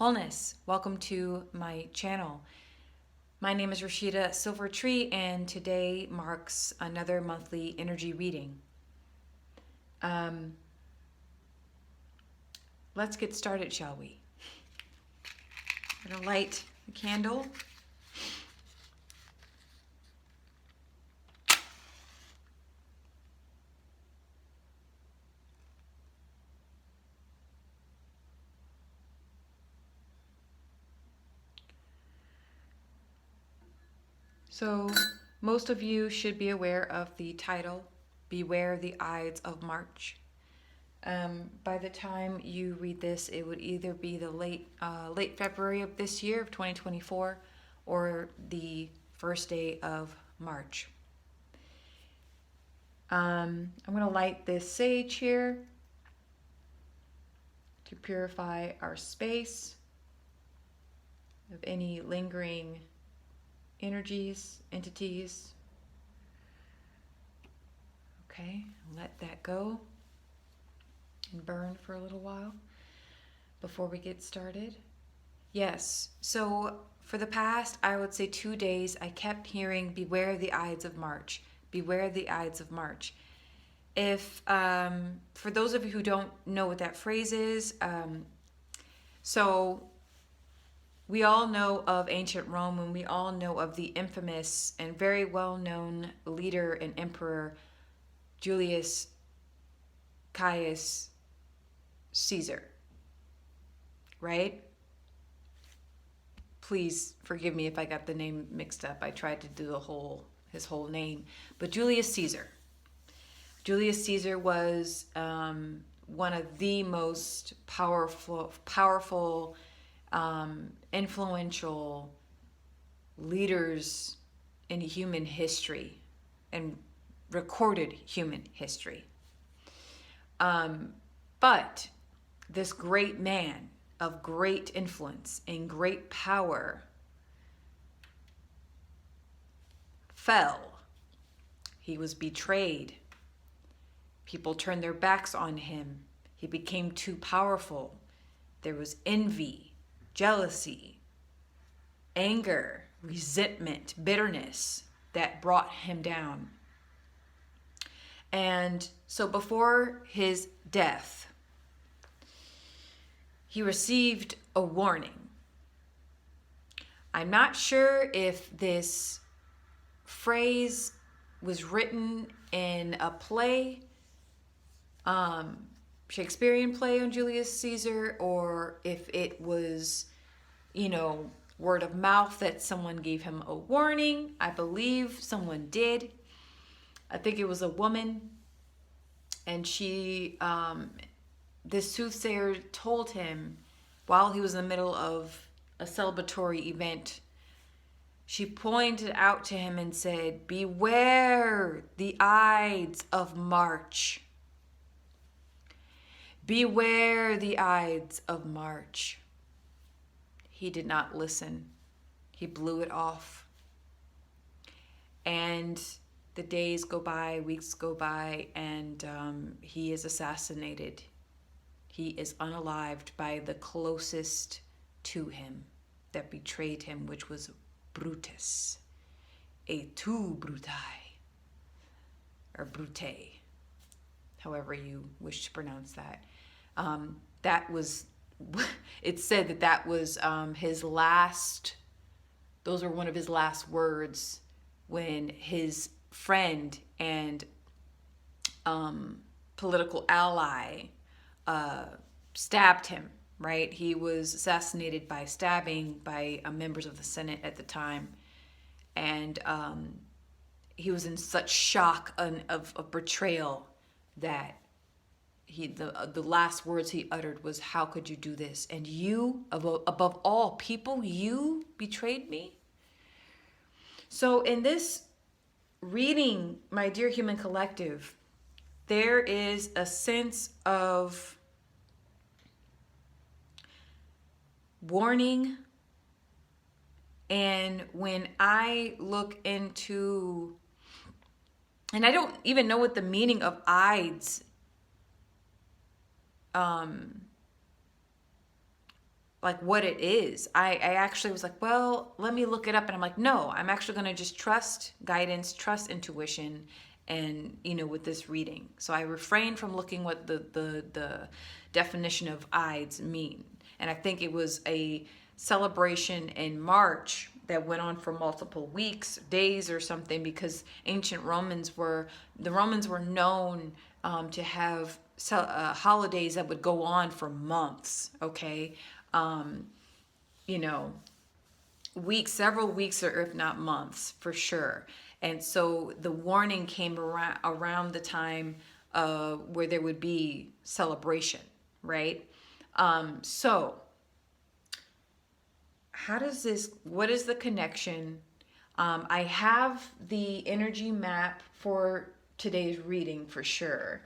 wholeness. Welcome to my channel. My name is Rashida Silvertree, and today marks another monthly energy reading. Let's get started, shall we? I'm gonna light the candle. So most of you should be aware of the title, Beware the Ides of March. By the time you read this, it would either be the late February of this year, of 2024, or the first day of March. I'm going to light this sage here to purify our space of any lingering energies, entities. Okay, let that go and burn for a little while before we get started. Yes, so for the past, I would say 2 days, I kept hearing, beware the Ides of March, beware the Ides of March. If, for those of you who don't know what that phrase is, so we all know of ancient Rome, and we all know of the infamous and very well-known leader and emperor, Julius Caius Caesar, right? Please forgive me if I got the name mixed up. I tried to do his whole name, but Julius Caesar. Julius Caesar was one of the most powerful, influential leaders in human history and recorded human history. But this great man of great influence and great power fell. He was betrayed. People turned their backs on him. He became too powerful. There was envy, jealousy, anger, resentment, bitterness that brought him down. And so before his death, he received a warning. I'm not sure if this phrase was written in a play, Shakespearean play on Julius Caesar, or if it was, word of mouth that someone gave him a warning. I believe someone did. I think it was a woman, and she, this soothsayer told him while he was in the middle of a celebratory event. She pointed out to him and said, beware the Ides of March. Beware the Ides of March. He did not listen. He blew it off. And the days go by, weeks go by, and he is assassinated. He is unalived by the closest to him that betrayed him, which was Brutus, et tu, Brutai, or Brute, however you wish to pronounce that. That was, it's said that was his last, those were one of his last words when his friend and political ally stabbed him, right? He was assassinated by stabbing by members of the Senate at the time. And he was in such shock of betrayal that the last words he uttered was, how could you do this? And you, above all people, you betrayed me? So in this reading, my dear human collective, there is a sense of warning. And when I look into, and I don't even know what the meaning of Ides like what it is. I actually was like, well, let me look it up. And I'm like, no, I'm actually going to just trust guidance, trust intuition, and with this reading. So I refrained from looking what the definition of Ides mean. And I think it was a celebration in March that went on for multiple weeks, days or something, because the Romans were known to have holidays that would go on for months, okay? um, you know, weeks, several weeks, or if not months, for sure. And so the warning came around the time where there would be celebration, right? So what is the connection? I have the energy map for today's reading for sure.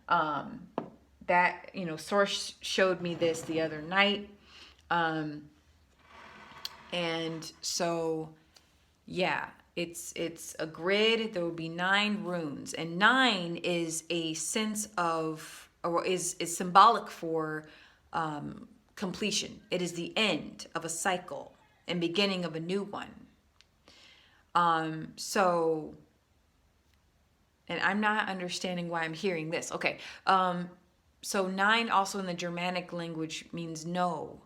That, Source showed me this the other night. And so, yeah, it's a grid. There will be 9 runes, and 9 is a sense of, or is symbolic for completion. It is the end of a cycle and beginning of a new one. So, and I'm not understanding why I'm hearing this. Okay. So 9 also in the Germanic language means no.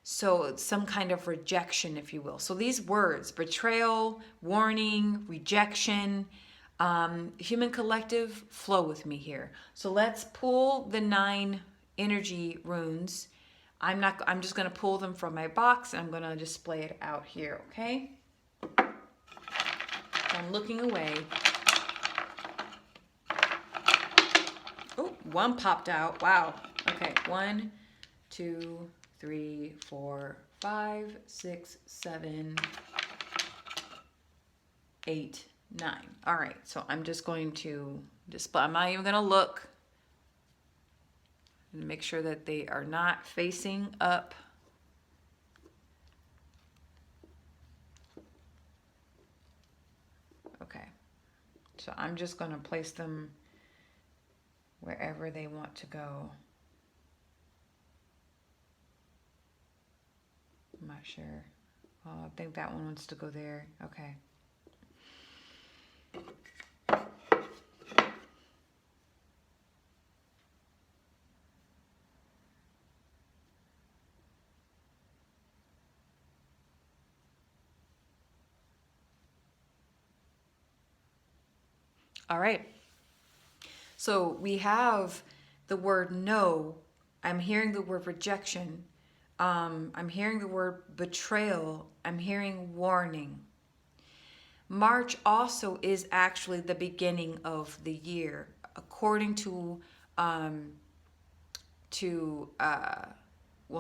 So some kind of rejection, if you will. So these words, betrayal, warning, rejection, human collective, flow with me here. So let's pull the 9 energy runes. I'm just going to pull them from my box, and I'm going to display it out here, okay? I'm looking away. Oh, one popped out. Wow. Okay, 1, 2, 3, 4, 5, 6, 7, 8, 9. All right, so I'm just going to display. I'm not even going to look and make sure that they are not facing up. Okay, so I'm just going to place them wherever they want to go. I'm not sure. Oh, I think that one wants to go there. Okay. All right. So we have the word no. I'm hearing the word rejection. I'm hearing the word betrayal. I'm hearing warning. March also is actually the beginning of the year, according to well,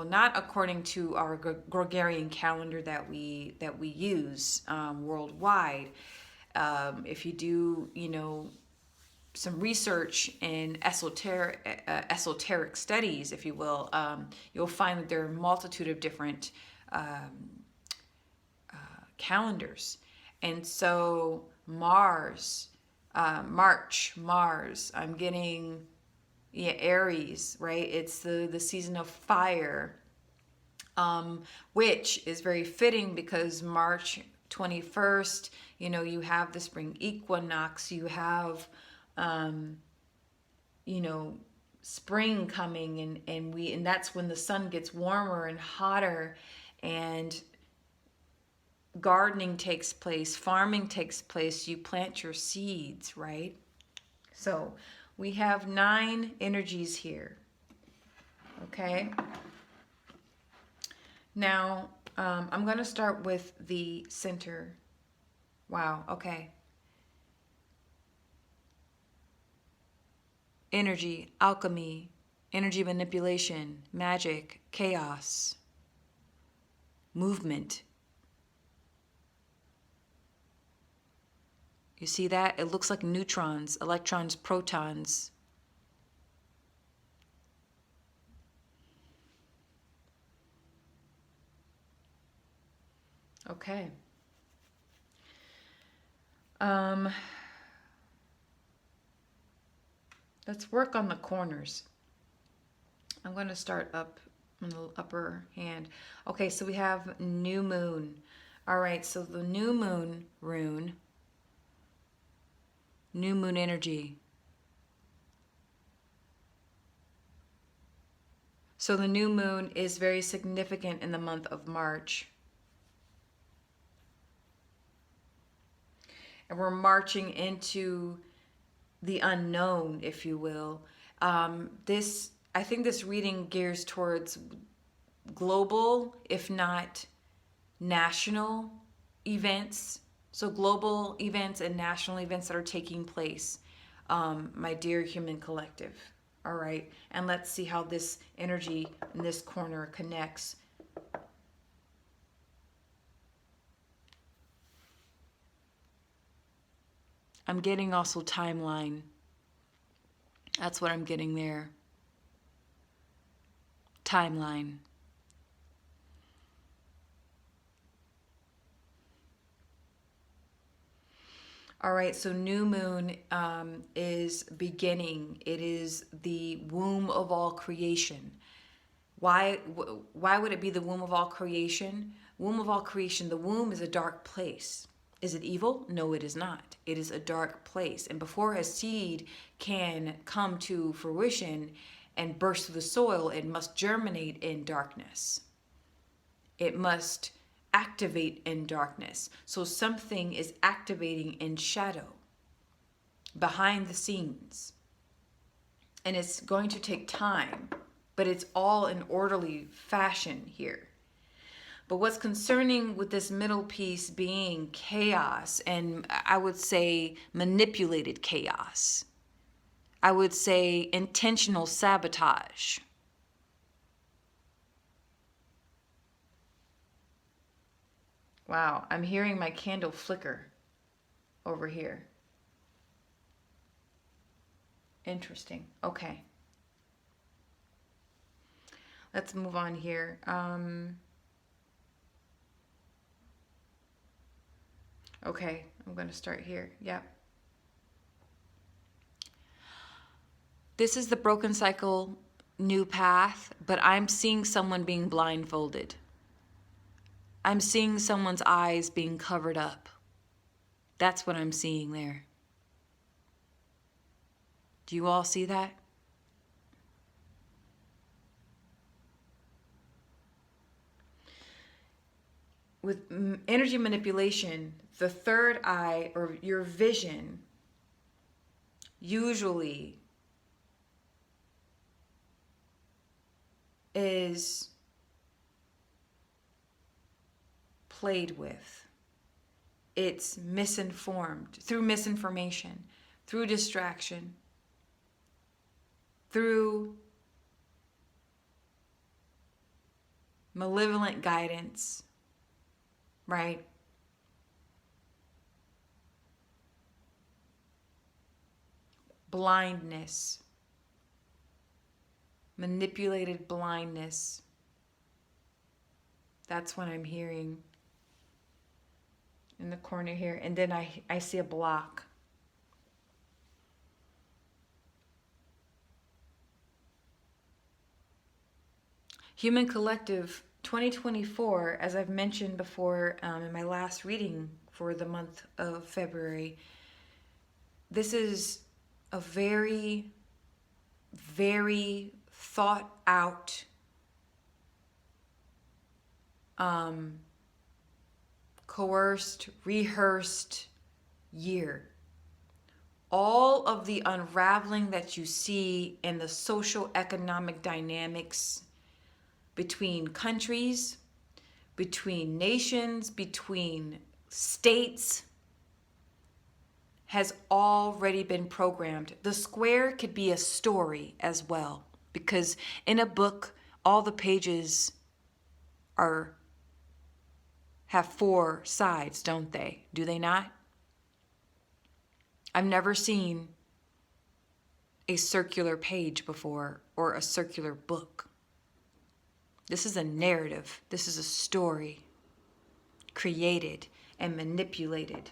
not according to our Gregorian calendar that we use worldwide. If you do, some research in esoteric studies, if you will, you'll find that there are a multitude of different calendars. And so Mars, Mars, I'm getting Aries, right? It's the season of fire, which is very fitting because March 21st, you have the spring equinox, you have spring coming, and that's when the sun gets warmer and hotter, and gardening takes place, farming takes place, you plant your seeds, right? So we have 9 energies here, okay? Now, I'm going to start with the center. Wow, okay. Energy, alchemy, energy manipulation, magic, chaos, movement. You see that? It looks like neutrons, electrons, protons. Okay. Let's work on the corners. I'm going to start up on the upper hand. Okay, so we have new moon. All right, so the new moon rune, new moon energy. So the new moon is very significant in the month of March. And we're marching into the unknown, if you will. I think this reading gears towards global, if not national events. So global events and national events that are taking place, my dear human collective. All right. And let's see how this energy in this corner connects. I'm getting also timeline. That's what I'm getting there. Timeline. All right, so new moon is beginning. It is the womb of all creation. Why would it be the womb of all creation? Womb of all creation, the womb is a dark place. Is it evil? No, it is not. It is a dark place. And before a seed can come to fruition and burst through the soil, it must germinate in darkness. It must activate in darkness. So something is activating in shadow, behind the scenes. And it's going to take time, but it's all in orderly fashion here. But what's concerning with this middle piece being chaos, and I would say manipulated chaos, I would say intentional sabotage. Wow, I'm hearing my candle flicker over here. Interesting. Okay. Let's move on here. Okay, I'm going to start here. Yep. This is the broken cycle, new path, but I'm seeing someone being blindfolded. I'm seeing someone's eyes being covered up. That's what I'm seeing there. Do you all see that? With energy manipulation, the third eye or your vision usually is played with. It's misinformed through misinformation, through distraction, through malevolent guidance, right? Blindness, manipulated blindness. That's what I'm hearing in the corner here. And then I see a block. Human Collective 2024, as I've mentioned before in my last reading for the month of February, this is a very, very thought out coerced, rehearsed year. All of the unraveling that you see in the social economic dynamics between countries, between nations, between states, has already been programmed. The square could be a story as well, because in a book, all the pages have 4 sides, don't they? Do they not? I've never seen a circular page before or a circular book. This is a narrative. This is a story created and manipulated.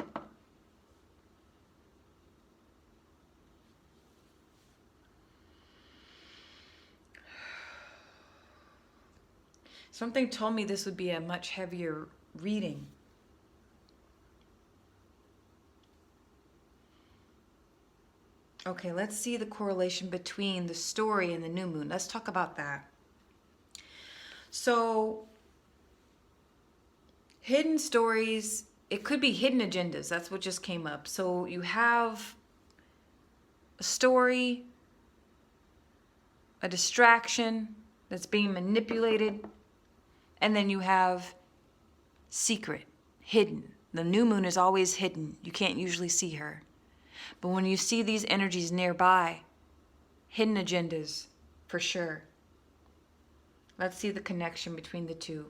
Something told me this would be a much heavier reading. Okay, let's see the correlation between the story and the new moon. Let's talk about that. So, hidden stories, it could be hidden agendas. That's what just came up. So you have a story, a distraction that's being manipulated, and then you have secret, hidden. The new moon is always hidden. You can't usually see her. But when you see these energies nearby, hidden agendas, for sure. Let's see the connection between the two.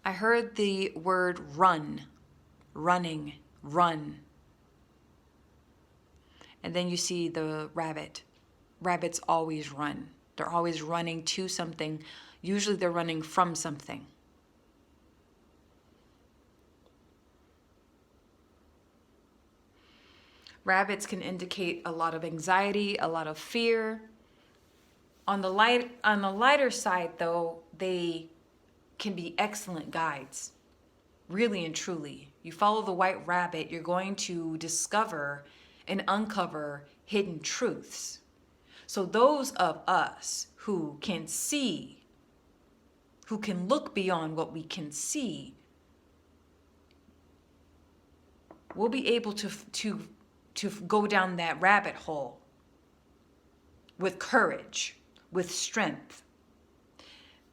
I heard the word run, running, run. And then you see the rabbit. Rabbits always run. They're always running to something. Usually they're running from something. Rabbits can indicate a lot of anxiety, a lot of fear. On the lighter side though, they can be excellent guides. Really and truly. You follow the white rabbit, you're going to discover and uncover hidden truths. So those of us who can see, who can look beyond what we can see, will be able to go down that rabbit hole with courage, with strength.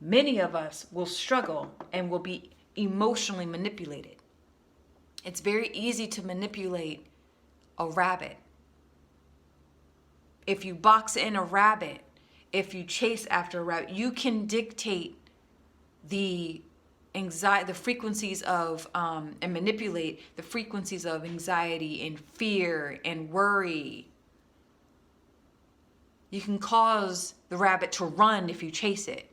Many of us will struggle and will be emotionally manipulated. It's very easy to manipulate a rabbit. If you box in a rabbit, if you chase after a rabbit, you can dictate the anxiety, the frequencies of, and manipulate the frequencies of anxiety and fear and worry. You can cause the rabbit to run if you chase it.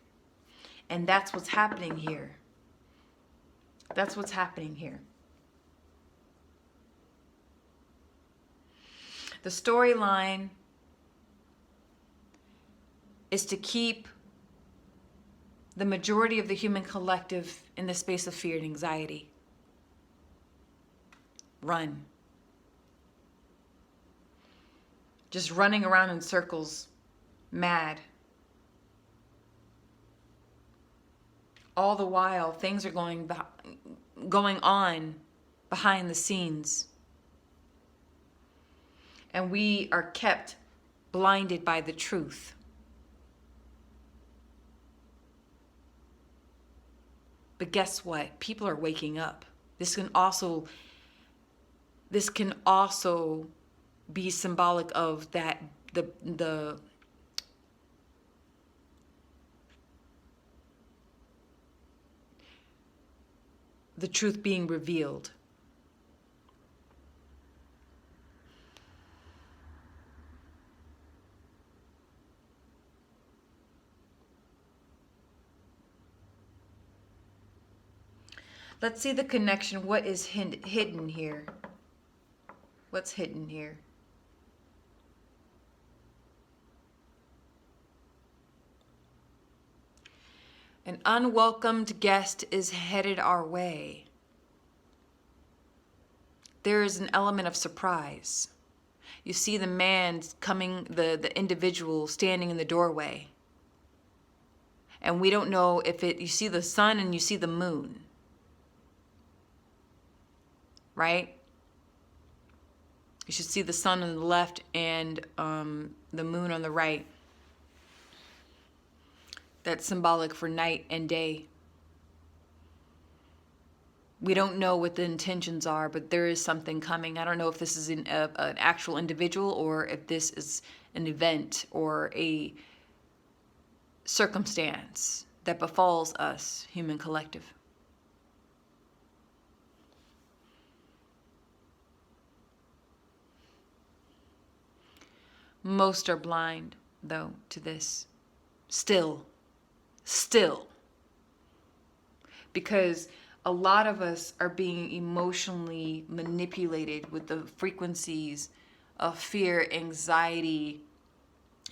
And that's what's happening here. That's what's happening here. The storyline is to keep the majority of the human collective in the space of fear and anxiety. Run. Just running around in circles, mad. All the while, things are going on behind the scenes. And we are kept blinded by the truth. But guess what? People are waking up. This can also be symbolic of that the truth being revealed. Let's see the connection. What is hidden here? What's hidden here? An unwelcomed guest is headed our way. There is an element of surprise. You see the man coming, the individual standing in the doorway. And we don't know if you see the sun and you see the moon. Right? You should see the sun on the left and the moon on the right. That's symbolic for night and day. We don't know what the intentions are, but there is something coming. I don't know if this is an actual individual or if this is an event or a circumstance that befalls us, human collective. Most are blind, though, to this. Still. Because a lot of us are being emotionally manipulated with the frequencies of fear, anxiety,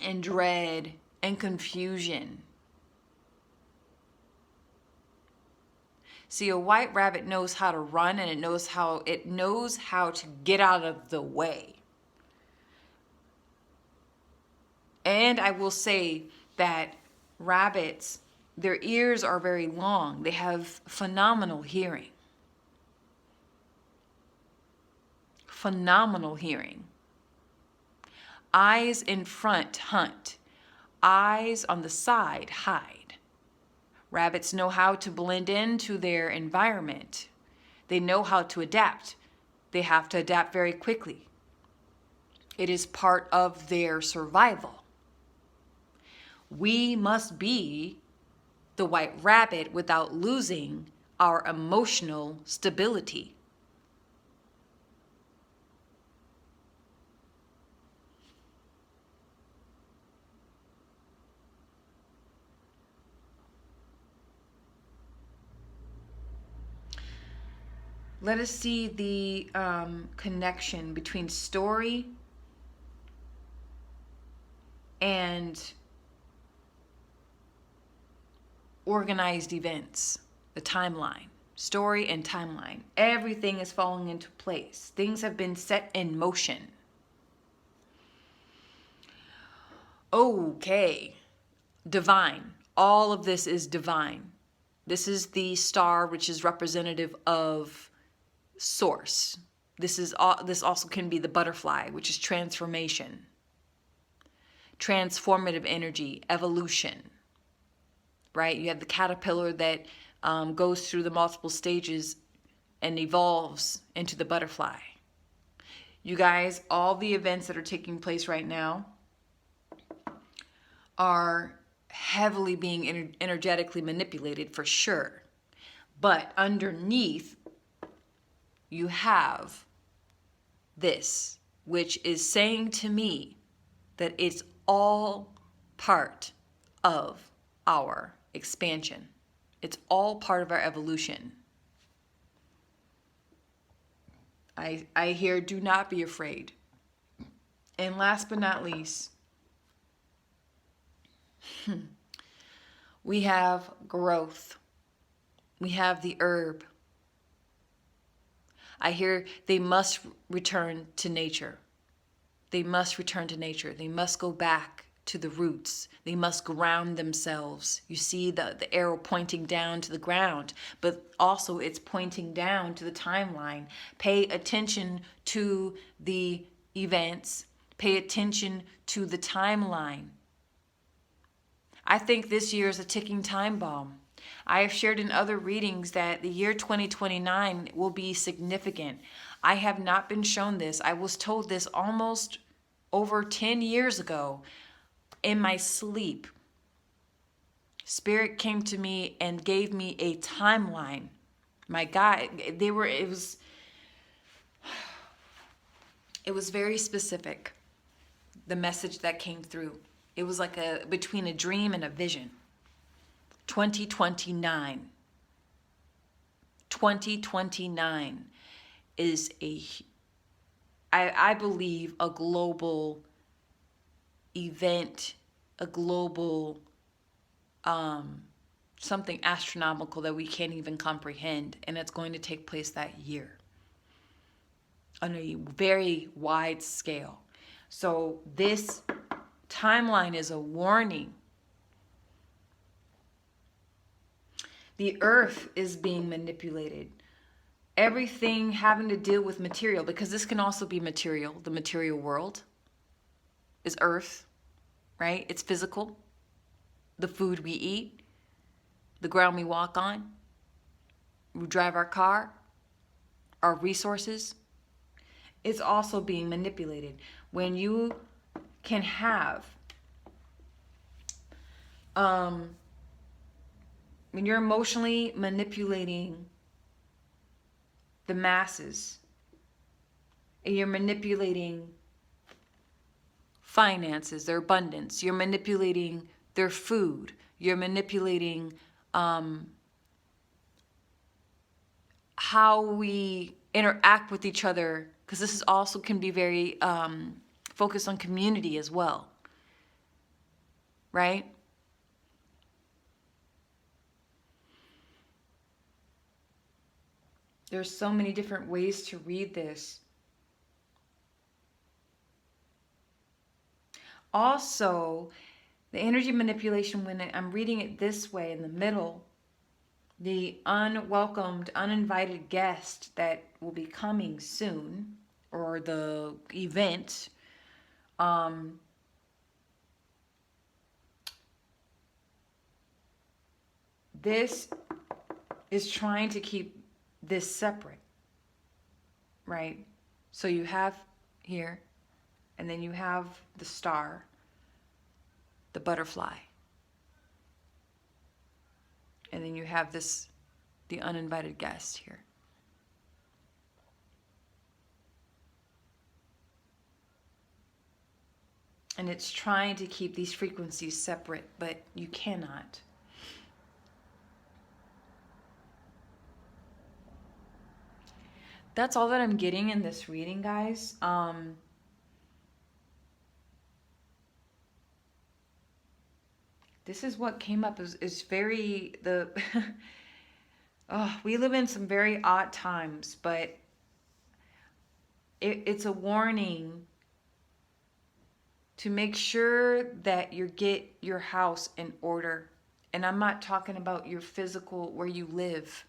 and dread and confusion. See, a white rabbit knows how to run, and it knows how to get out of the way. And I will say that rabbits, their ears are very long. They have phenomenal hearing. Phenomenal hearing. Eyes in front hunt. Eyes on the side hide. Rabbits know how to blend into their environment. They know how to adapt. They have to adapt very quickly. It is part of their survival. We must be the white rabbit without losing our emotional stability. Let us see the connection between story and organized events, the timeline. Story and timeline. Everything is falling into place. Things have been set in motion. Okay. Divine. All of this is divine. This is the star, which is representative of source. This also can be the butterfly, which is transformation, transformative energy, evolution. Right? You have the caterpillar that goes through the multiple stages and evolves into the butterfly. You guys, all the events that are taking place right now are heavily being energetically manipulated for sure. But underneath, you have this, which is saying to me that it's all part of our expansion. It's all part of our evolution. I hear, do not be afraid. And last but not least, we have growth. We have the herb. I hear they must return to nature. They must return to nature. They must go back to the roots. They must ground themselves. You see the arrow pointing down to the ground, but also it's pointing down to the timeline. Pay attention to the events. Pay attention to the timeline. I think this year is a ticking time bomb. I have shared in other readings that the year 2029 will be significant. I have not been shown this. I was told this almost over 10 years ago in my sleep. Spirit came to me and gave me a timeline. My God, it was very specific, the message that came through. It was like between a dream and a vision. 2029. 2029 is I believe, a global event, a global something astronomical that we can't even comprehend, and it's going to take place that year on a very wide scale. So this timeline is a warning. The earth is being manipulated. Everything having to deal with material, because this can also be material. The material world is earth, right? It's physical. The food we eat, the ground we walk on, we drive our car, our resources. It's also being manipulated. When you can have, when you're emotionally manipulating the masses, and you're manipulating finances, their abundance, you're manipulating their food, you're manipulating how we interact with each other, because this is also can be very focused on community as well, right? There's so many different ways to read this. Also, the energy manipulation, when I'm reading it this way in the middle, the unwelcomed, uninvited guest that will be coming soon, or the event, this is trying to keep this separate, right? So you have here, and then you have the star, the butterfly, and then you have this, the uninvited guest here. And it's trying to keep these frequencies separate, but you cannot. That's all that I'm getting in this reading, guys. This is what came up is very the oh, we live in some very odd times, but it's a warning to make sure that you get your house in order. And I'm not talking about your physical, where you live.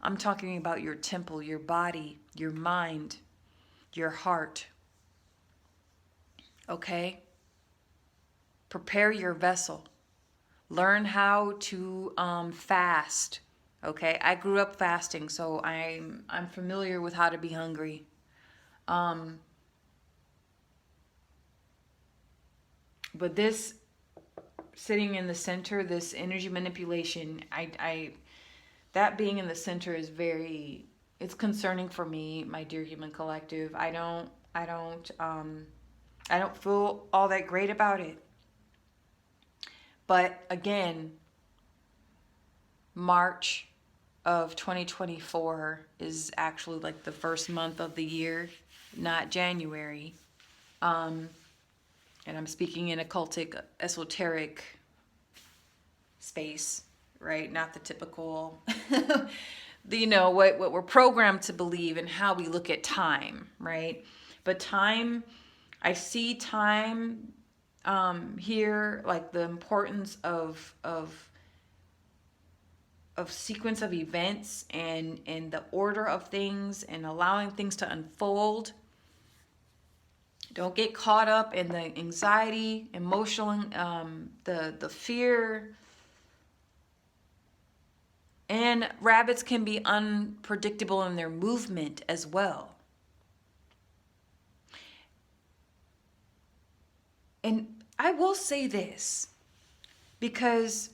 I'm talking about your temple, your body, your mind, your heart. Okay? Prepare your vessel. Learn how to fast. Okay? I grew up fasting, so I'm familiar with how to be hungry. But this sitting in the center, this energy manipulation, that being in the center is it's concerning for me, my dear human collective. I don't feel all that great about it. But again, March of 2024 is actually like the first month of the year, not January. And I'm speaking in occultic, esoteric space, right? Not the typical, what we're programmed to believe and how we look at time, right? But time, I see time here, like the importance of sequence of events and the order of things and allowing things to unfold. Don't get caught up in the anxiety, emotional, the fear. And rabbits can be unpredictable in their movement as well. And I will say this, because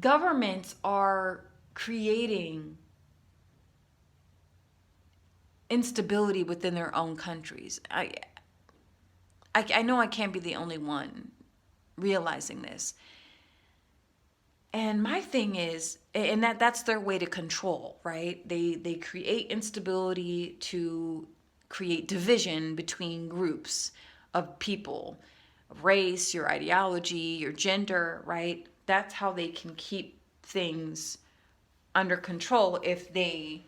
governments are creating instability within their own countries. I know I can't be the only one realizing this. And my thing is, and that's their way to control, right? They create instability to create division between groups of people, race, your ideology, your gender, right? That's how they can keep things under control if they,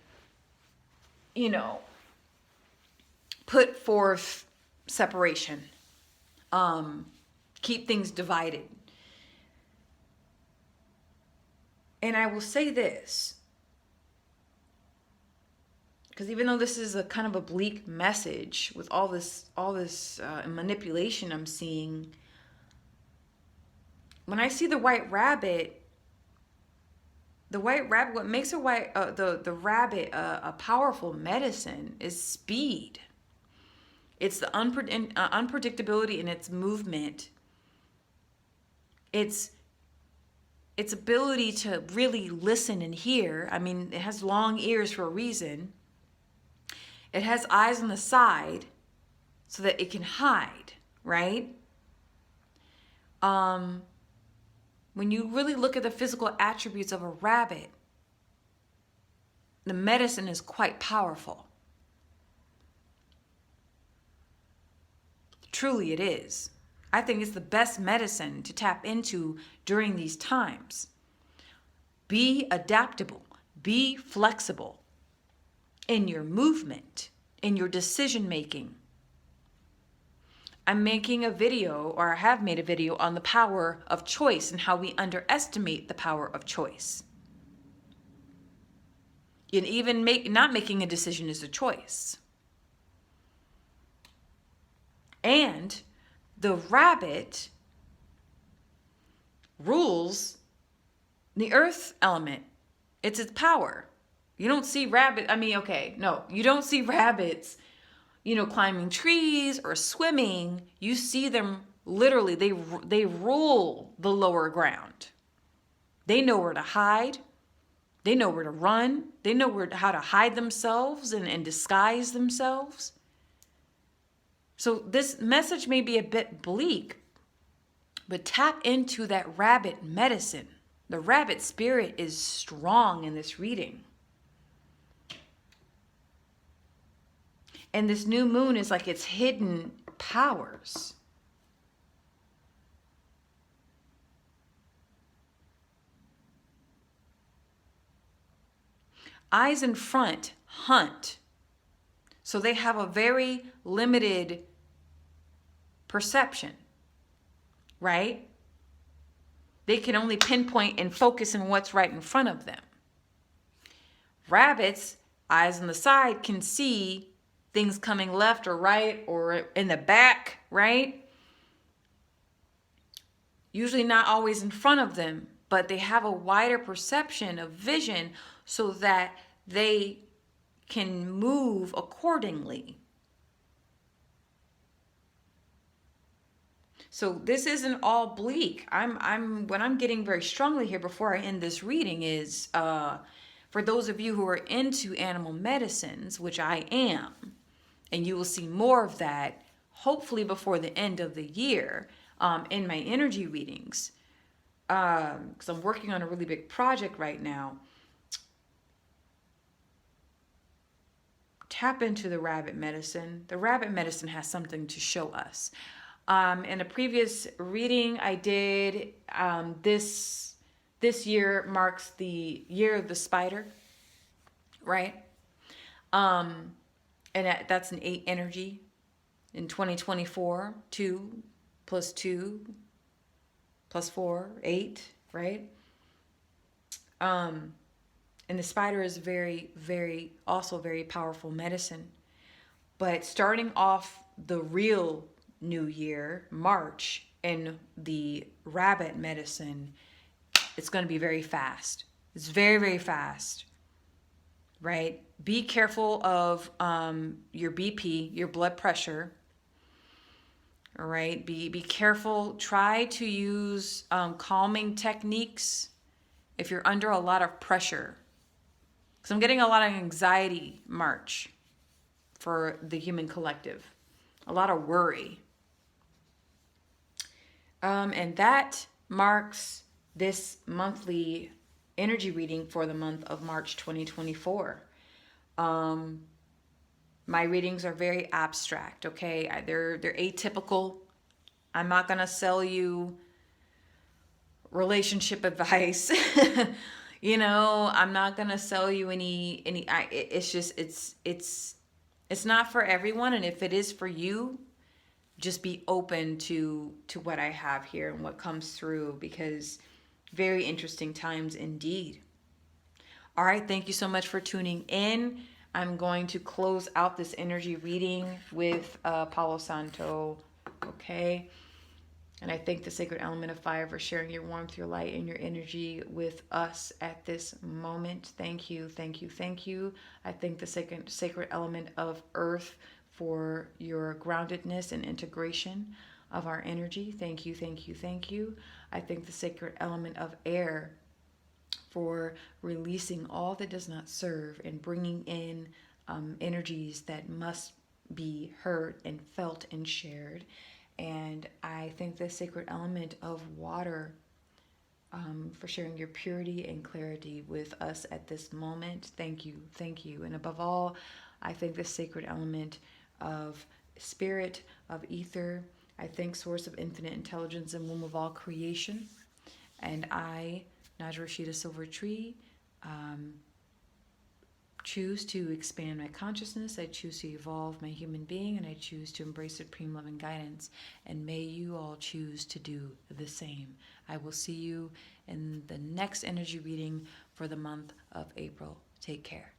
put forth separation, keep things divided. And I will say this, because even though this is a kind of a bleak message with all this manipulation I'm seeing, when I see the white rabbit, what makes the rabbit a powerful medicine is speed. It's the unpredictability in its movement. Its ability to really listen and hear. I mean, it has long ears for a reason. It has eyes on the side so that it can hide, right? When you really look at the physical attributes of a rabbit, the medicine is quite powerful. Truly it is. I think it's the best medicine to tap into during these times. Be adaptable. Be flexible in your movement, in your decision making. I'm making a video, or I have made a video, on the power of choice and how we underestimate the power of choice. And even not making a decision is a choice. And the rabbit rules the earth element. It's its power. You don't see you don't see rabbits, climbing trees or swimming. You see them literally, they rule the lower ground. They know where to hide. They know where to run. They know how to hide themselves and disguise themselves. So this message may be a bit bleak, but tap into that rabbit medicine. The rabbit spirit is strong in this reading. And this new moon is like its hidden powers. Eyes in front hunt. So they have a very limited perception, right? They can only pinpoint and focus on what's right in front of them. Rabbits, eyes on the side, can see things coming left or right or in the back, right? Usually not always in front of them, but they have a wider perception of vision so that they can move accordingly. So this isn't all bleak. What I'm getting very strongly here before I end this reading is for those of you who are into animal medicines, which I am, and you will see more of that hopefully before the end of the year in my energy readings, because I'm working on a really big project right now. Tap into the rabbit medicine. The rabbit medicine has something to show us. In a previous reading I did, this year marks the year of the spider, right? And that's an 8 energy. In 2024, 2 plus 2 plus 4, 8, right? And the spider is very, very, also very powerful medicine. But starting off the real new year, March, in the rabbit medicine, it's going to be very fast. It's very, very fast, right? Be careful of your BP, your blood pressure. All right, be careful. Try to use calming techniques if you're under a lot of pressure. Because I'm getting a lot of anxiety, March, for the human collective. A lot of worry. And that marks this monthly energy reading for the month of March 2024. My readings are very abstract, okay? They're atypical. I'm not going to sell you relationship advice. I'm not going to sell you it's not for everyone. And if it is for you, just be open to what I have here and what comes through, because very interesting times indeed. All right. Thank you so much for tuning in. I'm going to close out this energy reading with Palo Santo. Okay. And I thank the sacred element of fire for sharing your warmth, your light, and your energy with us at this moment. Thank you, thank you, thank you. I thank the sacred element of earth for your groundedness and integration of our energy. Thank you, thank you, thank you. I thank the sacred element of air for releasing all that does not serve and bringing in energies that must be heard and felt and shared. And I thank the sacred element of water for sharing your purity and clarity with us at this moment. Thank you, thank you. And above all, I thank the sacred element of spirit, of ether. I thank source of infinite intelligence and womb of all creation. And I, Najwa Rashida Silver Tree, um, choose to expand my consciousness. I choose to evolve my human being, and I choose to embrace supreme love and guidance. And may you all choose to do the same. I will see you in the next energy reading for the month of April. Take care.